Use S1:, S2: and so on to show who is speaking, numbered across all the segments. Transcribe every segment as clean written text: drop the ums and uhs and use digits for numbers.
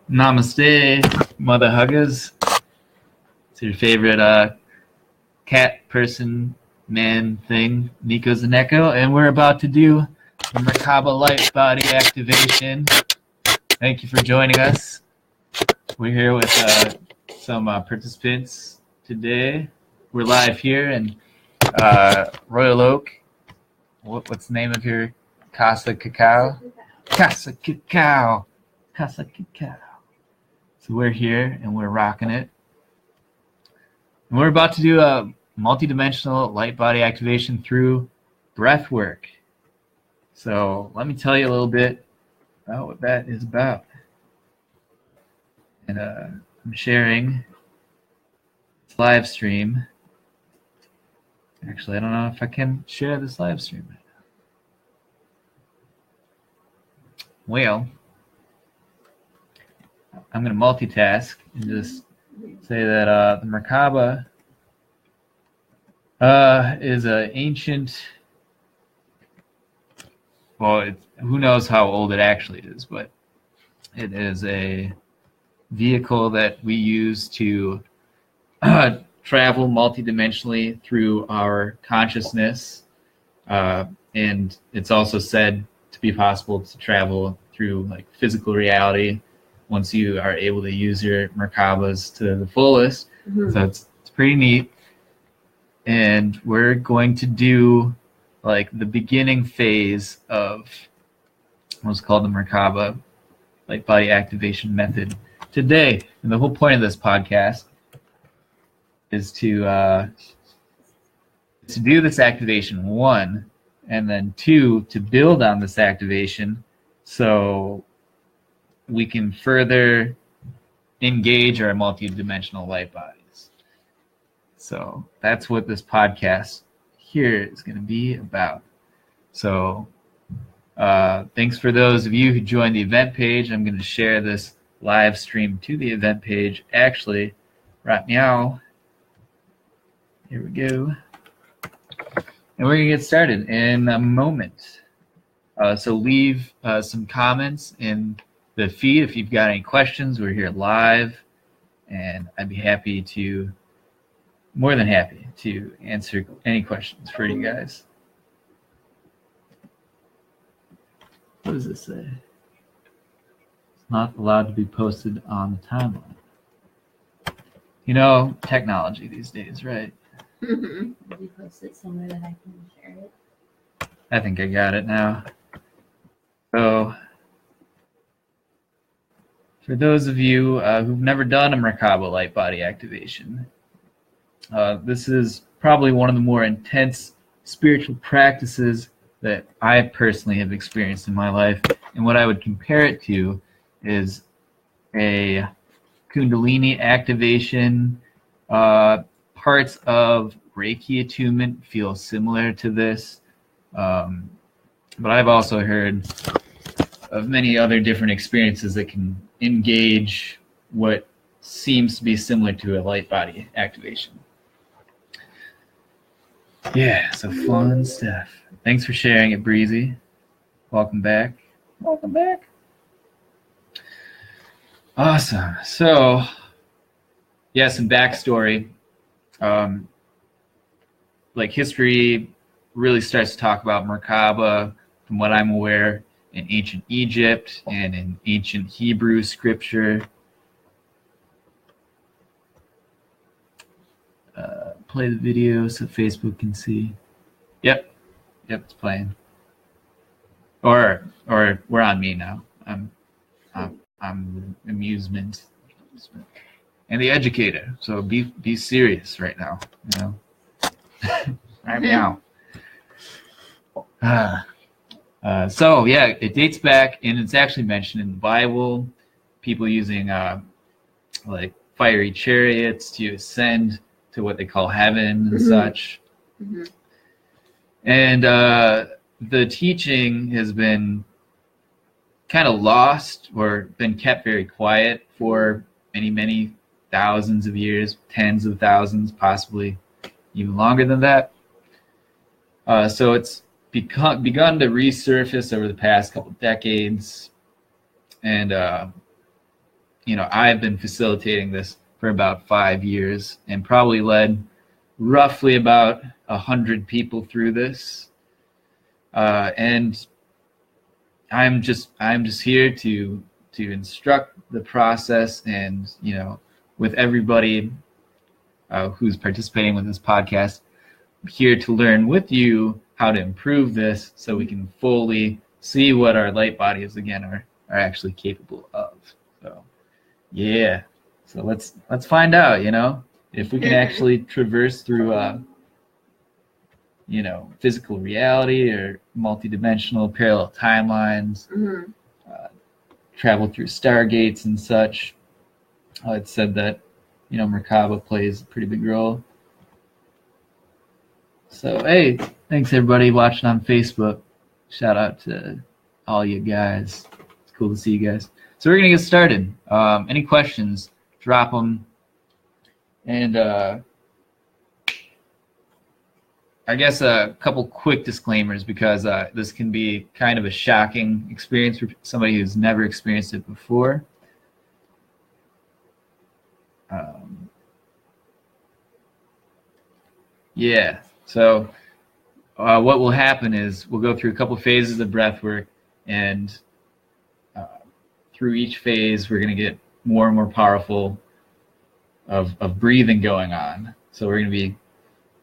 S1: Namaste, mother huggers. It's your favorite cat, person, man thing, Nico Zaneko, and we're about to do the Merkabah Light Body Activation. Thank you for joining us. We're here with some participants today. We're live here in Royal Oak. What's the name of your Casa Cacao? Casa Cacao. Casa Cacao. So we're here and we're rocking it. And we're about to do a multidimensional light body activation through breath work. So let me tell you a little bit about what that is about. And I'm sharing this live stream. Actually, I don't know if I can share this live stream right now. Well, I'm going to multitask and just say that the Merkabah is an ancient, well, who knows how old it actually is, but it is a vehicle that we use to travel multidimensionally through our consciousness, and it's also said to be possible to travel through like physical reality once you are able to use your Merkabahs to the fullest. Mm-hmm. So it's pretty neat. And we're going to do like the beginning phase of what's called the Merkabah Light Body Activation method today. And the whole point of this podcast is to do this activation, one, and then two, to build on this activation so we can further engage our multidimensional light bodies. So that's what this podcast here is going to be about. So thanks for those of you who joined the event page. I'm going to share this live stream to the event page. Actually, right now, here we go. And we're going to get started in a moment. So leave some comments in the feed if you've got any questions. We're here live, and I'd be more than happy to answer any questions for you guys. What does this say? It's not allowed to be posted on the timeline. You know, technology these days, right?
S2: Mm-hmm. Did you post it somewhere that I can share it?
S1: I think I got it now. So, for those of you who've never done a Merkabah Light Body Activation, this is probably one of the more intense spiritual practices that I personally have experienced in my life. And what I would compare it to is a Kundalini activation. Parts of Reiki attunement feel similar to this. But I've also heard of many other different experiences that can engage what seems to be similar to a light body activation. Yeah, so fun stuff. Thanks for sharing it, Breezy. Welcome back. Welcome back. Awesome. So, yeah, some backstory. Like history really starts to talk about Merkabah, from what I'm aware, in ancient Egypt and in ancient Hebrew scripture. Play the video so Facebook can see. Yep, it's playing. Or we're on me now. I'm amusement and the educator. So be serious right now. You know, right now. So yeah, it dates back, and it's actually mentioned in the Bible. People using like fiery chariots to ascend to what they call heaven and such. Mm-hmm. And the teaching has been kind of lost or been kept very quiet for many thousands of years, tens of thousands, possibly even longer than that. So it's begun to resurface over the past couple decades, and I've been facilitating this for about 5 years and probably led roughly about 100 people through this. And I'm just here to instruct the process, and with everybody who's participating with this podcast, I'm here to learn with you how to improve this so we can fully see what our light bodies again are actually capable of. So yeah, so let's find out, if we can actually traverse through physical reality or multidimensional parallel timelines, travel through stargates and such. It's said that Merkabah plays a pretty big role. So hey, thanks everybody watching on Facebook. Shout out to all you guys. It's cool to see you guys. So we're gonna get started. Any questions, drop them. And I guess a couple quick disclaimers, because this can be kind of a shocking experience for somebody who's never experienced it before. Yeah, so what will happen is we'll go through a couple phases of breath work, and through each phase we're going to get more and more powerful of breathing going on. So we're going to be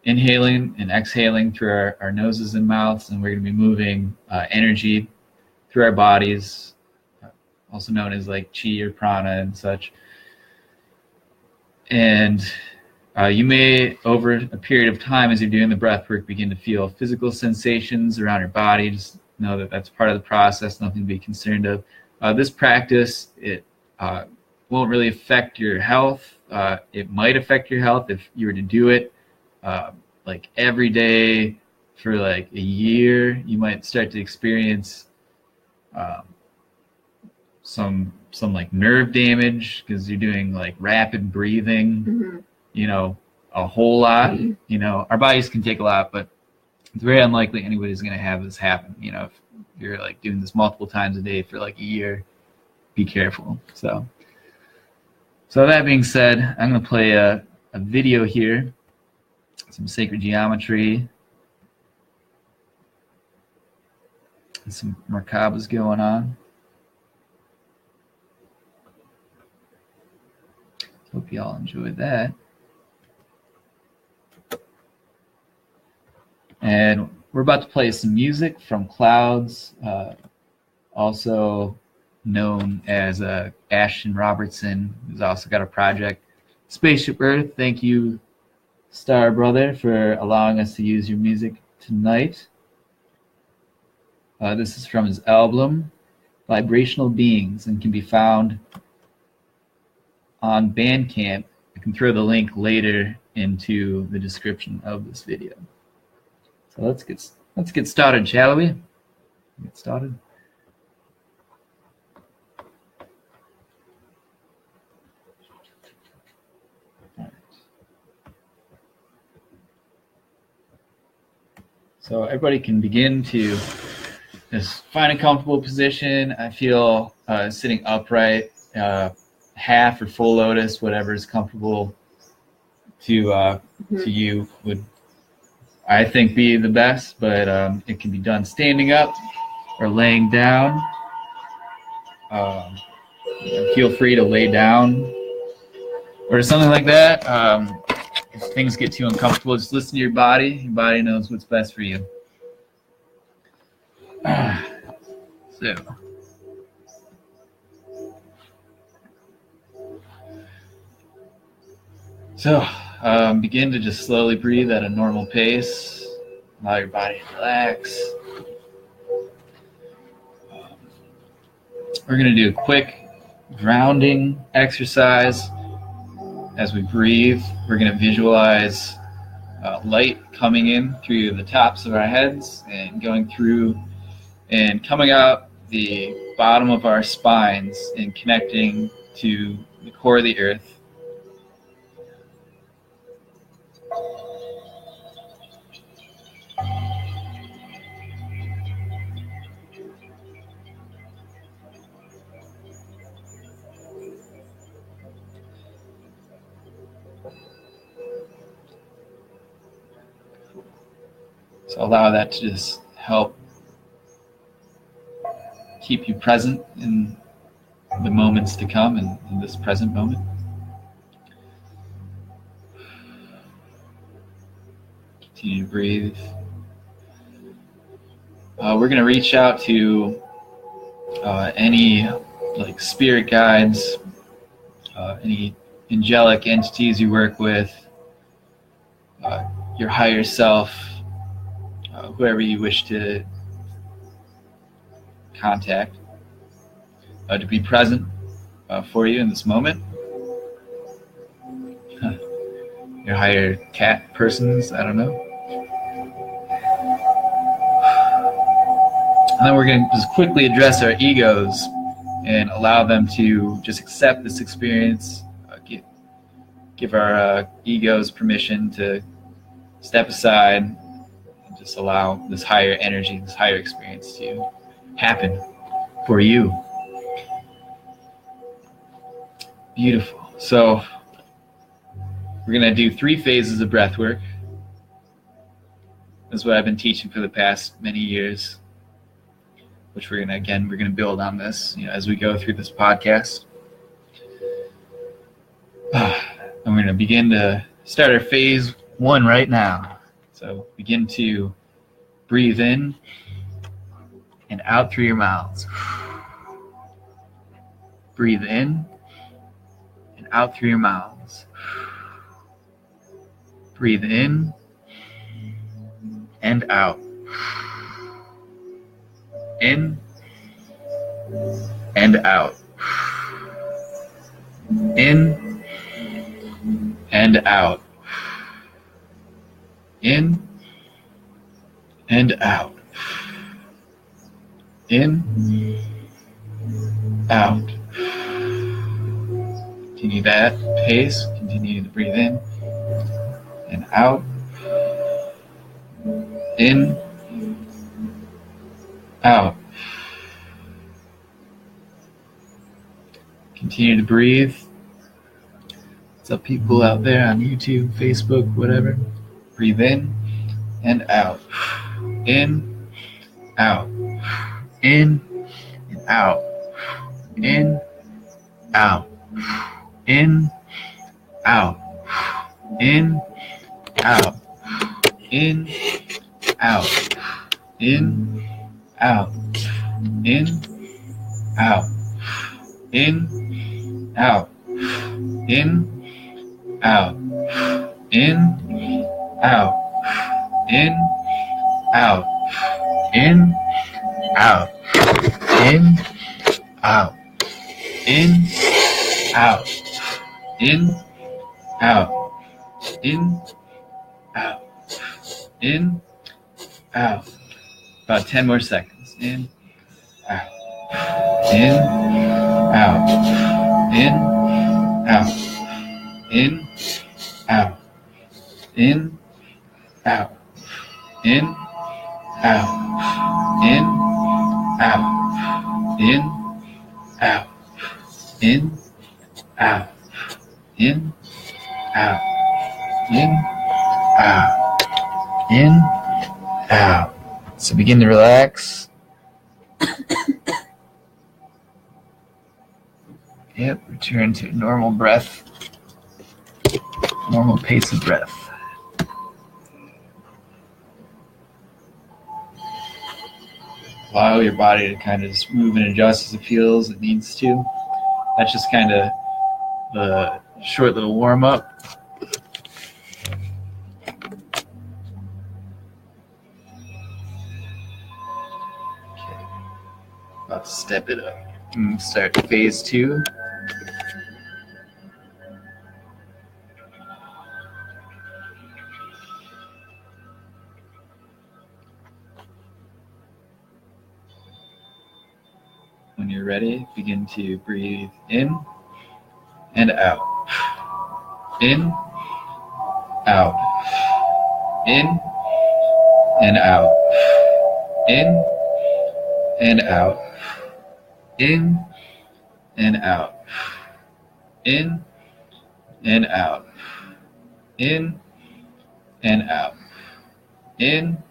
S1: inhaling and exhaling through our noses and mouths, and we're going to be moving energy through our bodies, also known as like chi or prana and such. And you may, over a period of time as you're doing the breath work, begin to feel physical sensations around your body. Just know that that's part of the process, nothing to be concerned of. This practice, it won't really affect your health. It might affect your health if you were to do it like every day for like a year. You might start to experience some like nerve damage because you're doing like rapid breathing, a whole lot. Our bodies can take a lot, but it's very unlikely anybody's going to have this happen. If you're like doing this multiple times a day for like a year, be careful. So that being said, I'm going to play a video here, some sacred geometry, and some Merkabahs going on. Hope you all enjoyed that. And we're about to play some music from Clouds, also known as Ashton Robertson, who's also got a project, Spaceship Earth. Thank you, Star Brother, for allowing us to use your music tonight. This is from his album, Vibrational Beings, and can be found on Bandcamp. I can throw the link later into the description of this video. So let's get started, shall we? Get started. All right. So everybody can begin to just find a comfortable position. I feel sitting upright, half or full lotus, whatever is comfortable to you would, I think, be the best, but it can be done standing up or laying down. Feel free to lay down or something like that. If things get too uncomfortable, just listen to your body. Your body knows what's best for you. So begin to just slowly breathe at a normal pace. Allow your body to relax. We're going to do a quick grounding exercise. As we breathe, we're going to visualize light coming in through the tops of our heads and going through and coming out the bottom of our spines and connecting to the core of the earth. So allow that to just help keep you present in the moments to come and in this present moment. Continue to breathe. We're going to reach out to any like spirit guides, any angelic entities you work with, your higher self, whoever you wish to contact, to be present for you in this moment. Your higher cat persons, I don't know. And then we're going to just quickly address our egos and allow them to just accept this experience, give our egos permission to step aside and just allow this higher energy, this higher experience to happen for you. Beautiful. So we're going to do 3 phases of breath work. That's what I've been teaching for the past many years, which we're going to build on this, as we go through this podcast. I'm going to begin to start our phase 1 right now. So begin to breathe in and out through your mouths. Breathe in and out through your mouths. Breathe in and out. In and out. In and out. In and out. In, out. Continue that pace. Continue to breathe in and out. In, out. Continue to breathe. What's up, people out there on YouTube, Facebook, whatever? Breathe in and out. In, out. In and out. In, out. In, out. In, out. In, out. In, out. In, out. In, out. In, out. In, out. In, out. In, out. In, out. In, out. In, out. In, out. In, out. About 10 more seconds. In, out. In, out. In, out. In, out. In, out. In, out. In, out. In, out. In, out. In, out. In, out. In, out. So begin to relax. Yep, return to normal breath. Normal pace of breath. Allow your body to kind of just move and adjust as it feels it needs to. That's just kind of the short little warm-up. Okay. About to step it up. And start phase 2. When you're ready, begin to breathe in and out. In, out. In and out. In and out. In and out. In and out. In and out. In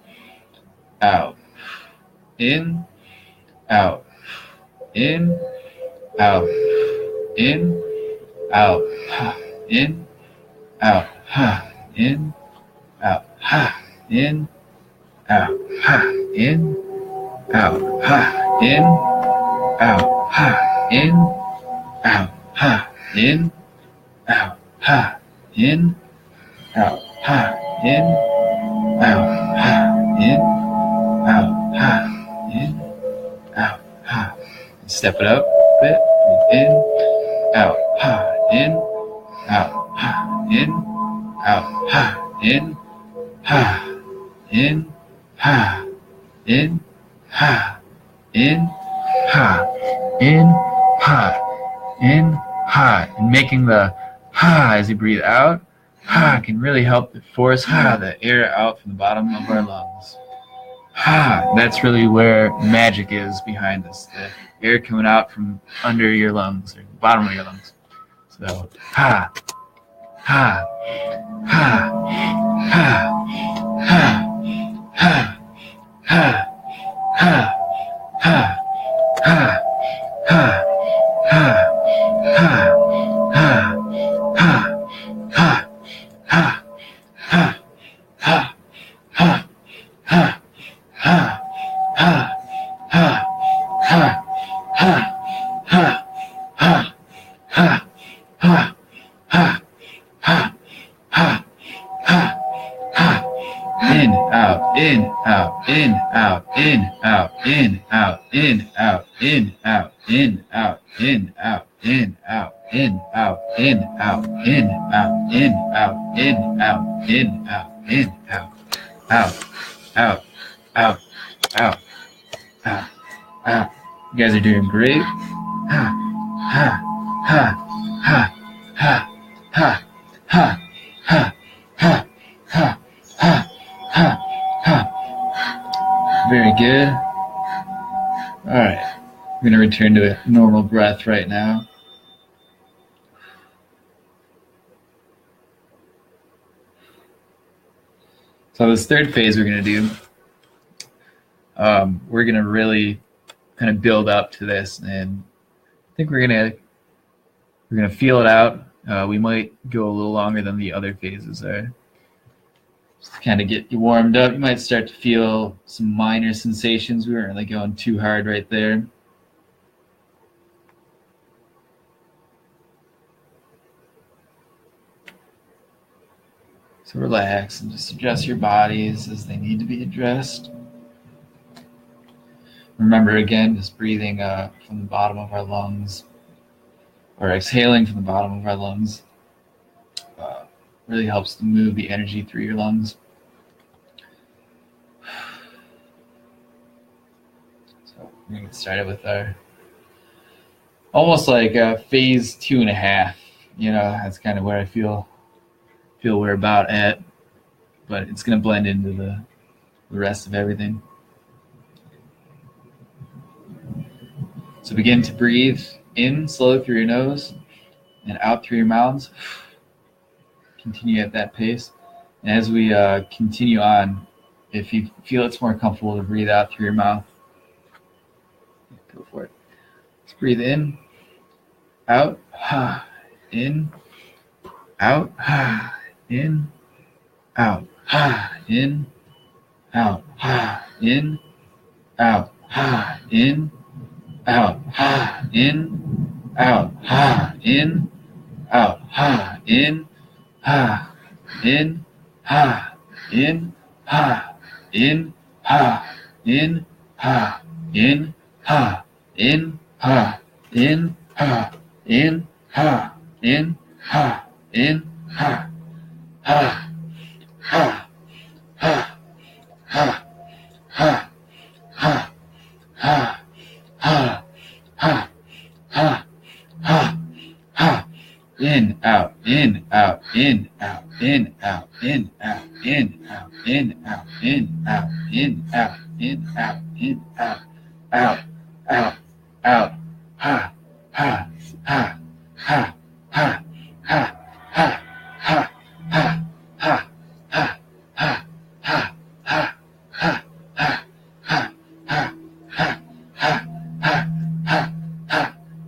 S1: out, in, out, in, out, in, out, in, out, in, out, in, out, in, out, in, out, in, out, in, out, in, out, in, out, in, out, in, out, step it up a bit. Breathe in, out, in, out, in, out, in, in, in, in, in, and making the as you breathe out, can really help force the air out from the bottom of our lungs. That's really where magic is behind this. The air coming out from under your lungs, or the bottom of your lungs. So, ha, ha, ha, ha, ha, ha, ha, ha, ha, ha, ha, ha, in, out, in, out, in, out, in, out, in, out, in, out, in, out, in, out, in, out, in, out, in, out, in, out, in, out, in, out, in, out, in, out, in, out, out, out, out, out, out. You guys are doing great. Ha, ha, ha, ha, ha, ha, ha, ha, ha, ha, ha, ha, ha. Very good. All right. I'm going to return to a normal breath right now. So this third phase we're going to do, we're going to really kind of build up to this, and I think we're going to feel it out. We might go a little longer than the other phases are. Just to kind of get you warmed up. You might start to feel some minor sensations. We weren't really going too hard right there. So relax and just adjust your bodies as they need to be addressed. Remember, again, just breathing from the bottom of our lungs, or exhaling from the bottom of our lungs, really helps to move the energy through your lungs. So we're going to get started with our, almost like phase 2.5. You know, that's kind of where I feel we're about at, but it's going to blend into the rest of everything. So begin to breathe in slowly through your nose and out through your mouths. Continue at that pace. And as we continue on, if you feel it's more comfortable to breathe out through your mouth, go for it. Let's breathe in, out, in, out, in, out, in, out, in, out, in, out, in, out, in, out, in, in, in, in, in, in, in, in, in, in, in, in, out, in, out, in, out, in, out, in, out, in, out, in, out, in, out, in, out, in, out, in, out, out, out, out, ha, ha, ha, ha, ha, ha, ha, ha, ha, ha, ha, ha, ha, ha, ha, ha,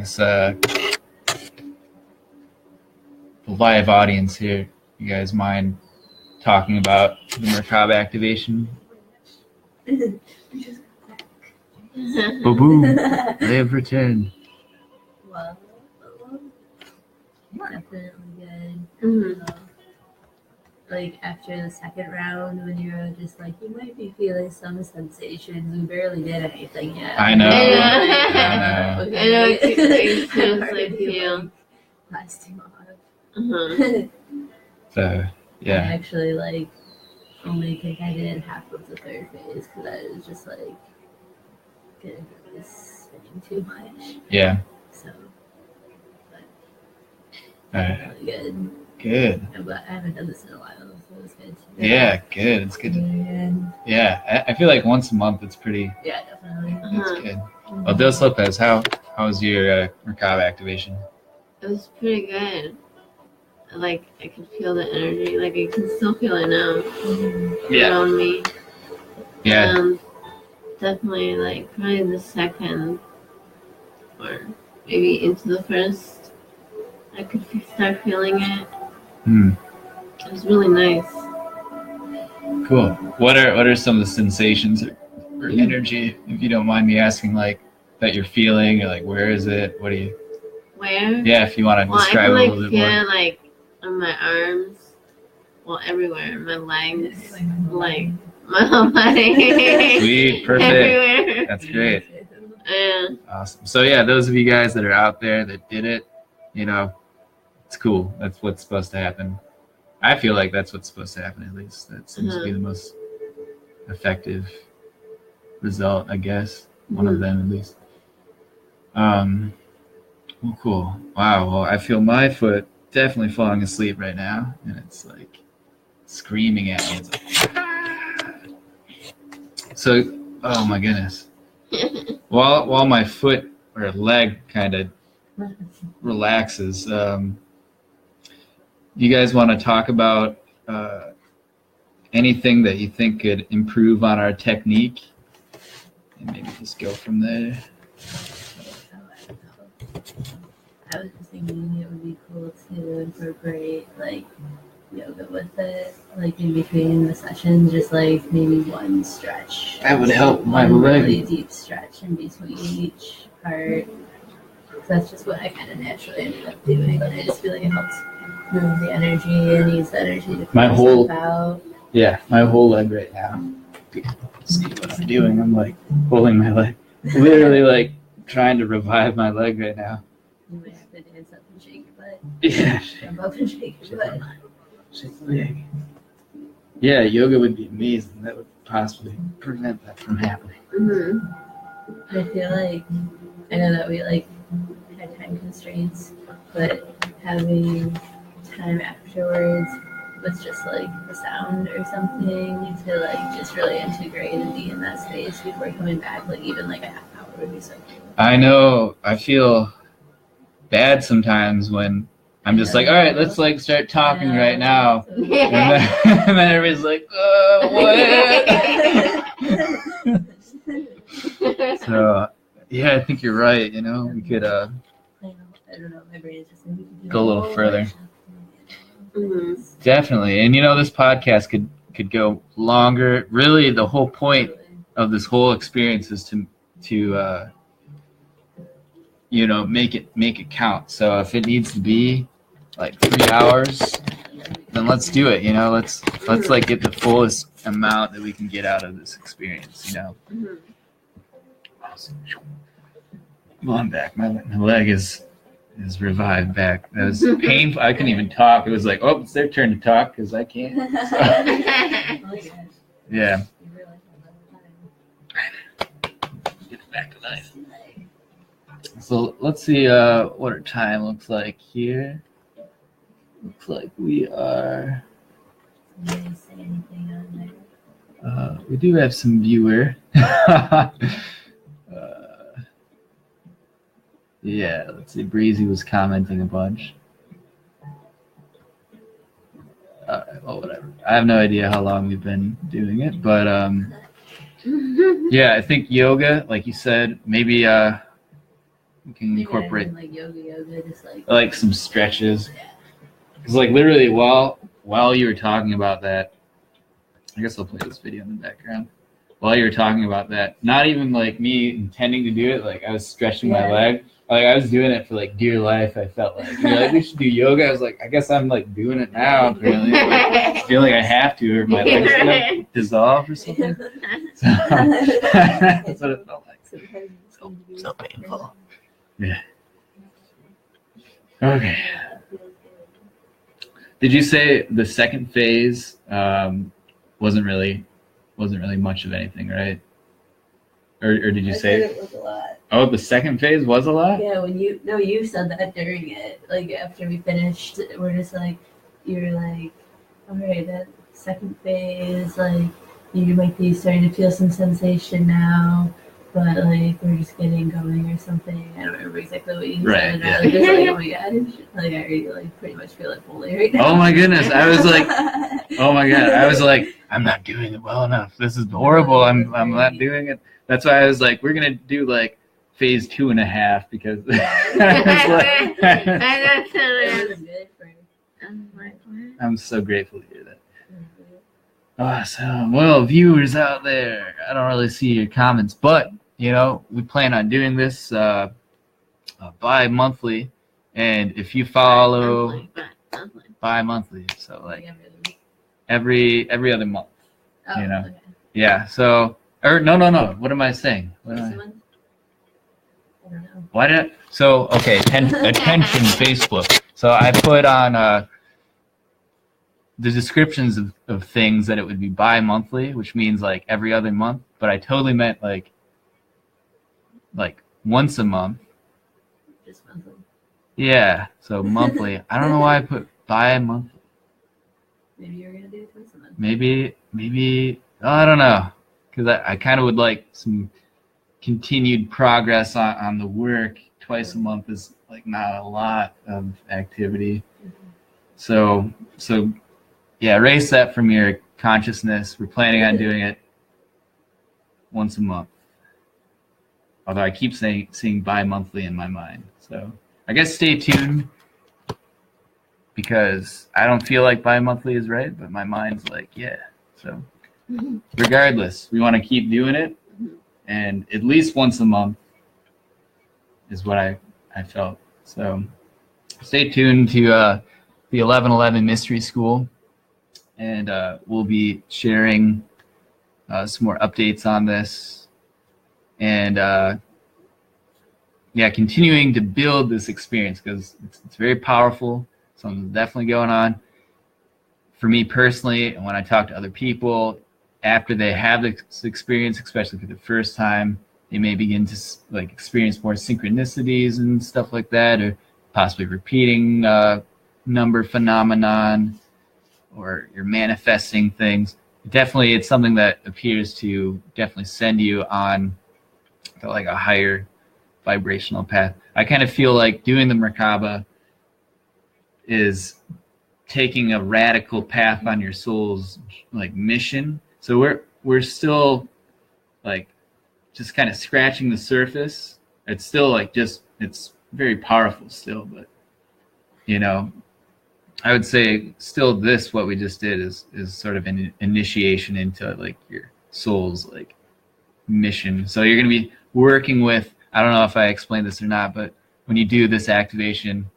S1: guess the live audience here, you guys mind talking about the Merkabah activation? Boom! They have returned.
S2: Well, definitely good.
S3: Mhm.
S2: Like after the second round, when you were just like, you might be feeling some sensations. We barely did anything yet.
S1: I know.
S3: I know it feels like feel.
S2: Lasting off.
S3: Uh-huh.
S1: So
S2: I
S1: yeah,
S2: actually like only think I did half of the third phase because I was just like getting this spinning too much.
S1: yeah.
S2: So, but
S1: All right.
S2: really good.
S1: Good.
S2: But I haven't done this in a while, so it's good.
S1: Yeah, good. It's good.
S2: And
S1: Yeah, I feel like once a month it's pretty.
S2: yeah, definitely.
S1: It's
S3: Uh-huh.
S1: good. Well, Dos Lopez, how was your Merkabah activation?
S3: It was pretty good. Like I could feel the energy. Like I can still feel it now around me.
S1: Yeah.
S3: Definitely like probably the second or maybe into the first. I could start feeling it.
S1: Hmm.
S3: It was really nice.
S1: Cool. What are some of the sensations or energy, if you don't mind me asking, like that you're feeling, or like where is it? What do you?
S3: Where?
S1: Yeah, if you want to
S3: Well, I
S1: describe
S3: can
S1: it a
S3: like
S1: little bit
S3: feel
S1: more.
S3: it like on my arms, well everywhere, my legs, like my whole body.
S1: Sweet, perfect.
S3: Everywhere.
S1: That's great.
S3: Yeah.
S1: Awesome. So yeah, those of you guys that are out there that did it, you know, it's cool. That's what's supposed to happen. I feel like that's what's supposed to happen, at least. That seems to be the most effective result, I guess. One of them, at least. Well, cool. Wow. Well, I feel my foot definitely falling asleep right now, and it's like screaming at me. It's like, "Ah!" So, oh my goodness. While my foot or leg kind of relaxes, you guys want to talk about anything that you think could improve on our technique, and maybe just go from there.
S2: I was just thinking it would be cool to incorporate like yoga with it, like in between the sessions, just like maybe one stretch.
S1: That would help my
S2: one
S1: leg.
S2: really deep stretch in between each part. So that's just what I kind of naturally ended up doing, and I just feel like it helps move the energy and use the energy to
S1: My
S2: push
S1: whole-
S2: stuff out.
S1: Yeah, my whole leg right now. See what I'm doing. I'm like pulling my leg, literally like trying to revive my leg right now.
S2: You might have to dance up and shake your butt,
S1: Yeah,
S2: jump up and shake your butt.
S1: shake the leg. Yeah, yoga would be amazing. That would possibly prevent that from happening.
S3: Mm-hmm.
S2: I feel like I know that we like had time constraints, but having time afterwards with just like the sound or something to like just really integrate and be in that space before coming back, like even like a half hour would be so cool.
S1: I know. I feel bad sometimes when I'm just like, all right, let's like start talking right now, and then everybody's like, what? So yeah, I think you're right. You know, we could
S2: I don't know, my brain is just like, we could do
S1: Go a little
S2: more
S1: further.
S2: workshops.
S3: Mm-hmm.
S1: definitely, and you know, this podcast could go longer. Really, the whole point of this whole experience is to you know, make it count. So if it needs to be like 3 hours, then let's do it. You know, let's like get the fullest amount that we can get out of this experience. You know.
S3: Mm-hmm.
S1: Well, I'm back. My leg is revived back. That was painful. I couldn't even talk. It was like, oh, it's their turn to talk because I can't.
S2: Oh my gosh.
S1: Yeah.
S2: You realize how much time.
S1: Get back to life. So let's see what our time looks like here. Looks like we are.
S2: Somebody say anything on there?
S1: We do have some viewer. Yeah, let's see. Breezy was commenting a bunch. Alright, well, whatever. I have no idea how long we've been doing it, but yeah, I think yoga, like you said, maybe we can incorporate
S2: like yoga, just
S1: like some stretches. Because like literally while you were talking about that, I guess I'll play this video in the background. While you were talking about that, not even like me intending to do it, like I was stretching my leg. Like I was doing it for like dear life. I felt like, like we should do yoga. I was like, I guess I'm like doing it now. Really. Like, I feel like I have to, or my legs gonna dissolve or something. So, that's what it felt like. So painful. Yeah. Okay. Did you say the second phase wasn't really much of anything, right? Or did you say
S2: it was a lot?
S1: Oh, the second phase was a lot?
S2: Yeah, you said that during it. Like after we finished, we're just like, you were like, all right, that second phase, like you might be starting to feel some sensation now, but like we're just getting going or something. I don't remember exactly what you said.
S1: Yeah.
S2: I was just like, oh my god, like I already like pretty much feel it fully right now.
S1: Oh my goodness, I was like, oh my god, I was like, I'm not doing it well enough. This is horrible. I'm not doing it. That's why I was like, we're gonna do like phase 2.5 because I'm so grateful to hear that. Awesome. Well, viewers out there, I don't really see your comments, but we plan on doing this bi-monthly, and if you follow bi-monthly, so like every other month.
S2: Okay.
S1: Yeah. So, or no. What am I saying? Why did I? So okay, attention Facebook. So I put on the descriptions of things that it would be bi-monthly, which means like every other month, but I totally meant like once a month.
S2: Just monthly.
S1: Yeah, so monthly. I don't know why I put bi-monthly.
S2: Maybe you're gonna do it twice a month.
S1: Maybe I don't know, because I kind of would like some continued progress on the work. Twice a month is like not a lot of activity. So yeah, erase that from your consciousness. We're planning on doing it once a month. Although I keep seeing bi-monthly in my mind. So I guess stay tuned, because I don't feel like bi-monthly is right, but my mind's like, yeah. So regardless, we want to keep doing it, and at least once a month is what I felt. So stay tuned to the 1111 Mystery School, and we'll be sharing some more updates on this, and continuing to build this experience, because it's very powerful. Something's definitely going on for me personally, and when I talk to other people after they have this experience, especially for the first time, they may begin to like experience more synchronicities and stuff like that, or possibly repeating number phenomenon, or you're manifesting things. Definitely, it's something that appears to definitely send you on to like a higher vibrational path. I kind of feel like doing the Merkabah is taking a radical path on your soul's like mission. So we're still like just kind of scratching the surface. It's still like it's very powerful still, but I would say still what we just did is sort of an initiation into like your soul's like mission. So you're going to be working with, I don't know if I explained this or not, but when you do this activation,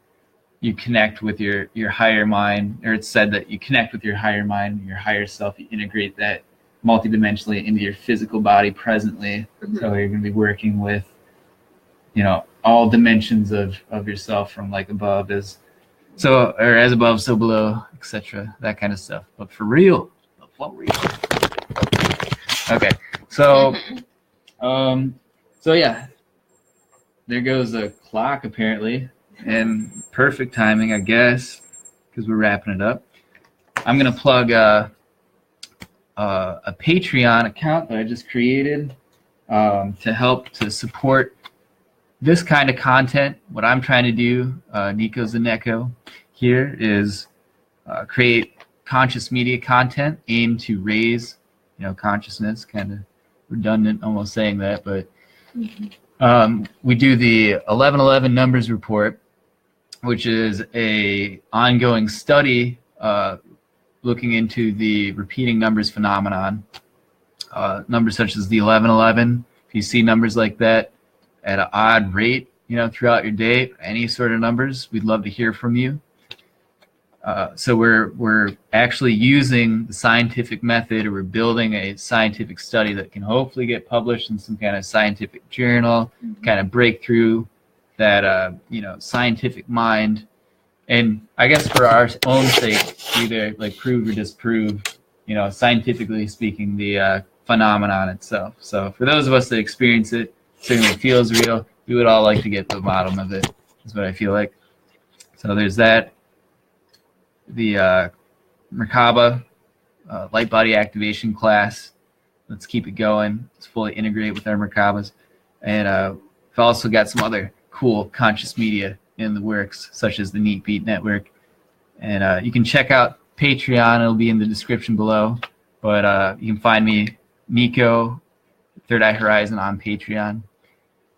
S1: you connect with your higher mind, or it's said that you connect with your higher mind, your higher self. You integrate that multidimensionally into your physical body presently. So you're going to be working with, all dimensions of yourself, from like above as above, so below, etc. That kind of stuff. But for real. Okay. So, yeah. There goes a clock apparently. And perfect timing, I guess, because we're wrapping it up. I'm going to plug a Patreon account that I just created to help to support this kind of content. What I'm trying to do, Nico Zaneko here, is create conscious media content aimed to raise, consciousness. Kind of redundant almost saying that, but We do the 1111 numbers report, which is a ongoing study looking into the repeating numbers phenomenon. Numbers such as the 1111. If you see numbers like that at an odd rate, throughout your day, any sort of numbers, we'd love to hear from you. So we're actually using the scientific method, or we're building a scientific study that can hopefully get published in some kind of scientific journal, kind of break through that scientific mind, and I guess for our own sake, either like prove or disprove, scientifically speaking, the phenomenon itself. So for those of us that experience it, certainly it feels real. We would all like to get to the bottom of it, is what I feel like. So there's that. The Merkabah Light Body Activation class. Let's keep it going. It's fully integrated with our Merkabahs. And we've also got some other cool conscious media in the works, such as the Neat Beat Network. And you can check out Patreon. It'll be in the description below. But you can find me, Nico, Third Eye Horizon, on Patreon.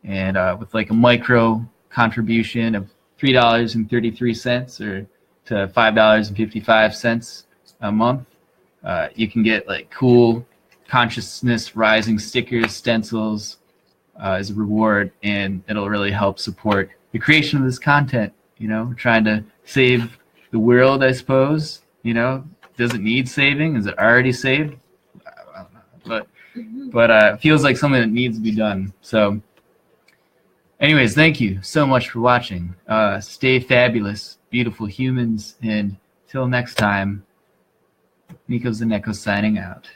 S1: And with like a micro contribution of $3.33 or to $5.55 a month, you can get like cool consciousness rising stickers, stencils as a reward, and it'll really help support the creation of this content. We're trying to save the world, I suppose. Does it need saving? Is it already saved? I don't know, but it feels like something that needs to be done. So anyways, thank you so much for watching. Stay fabulous, beautiful humans, and till next time, Nico's the Neko signing out.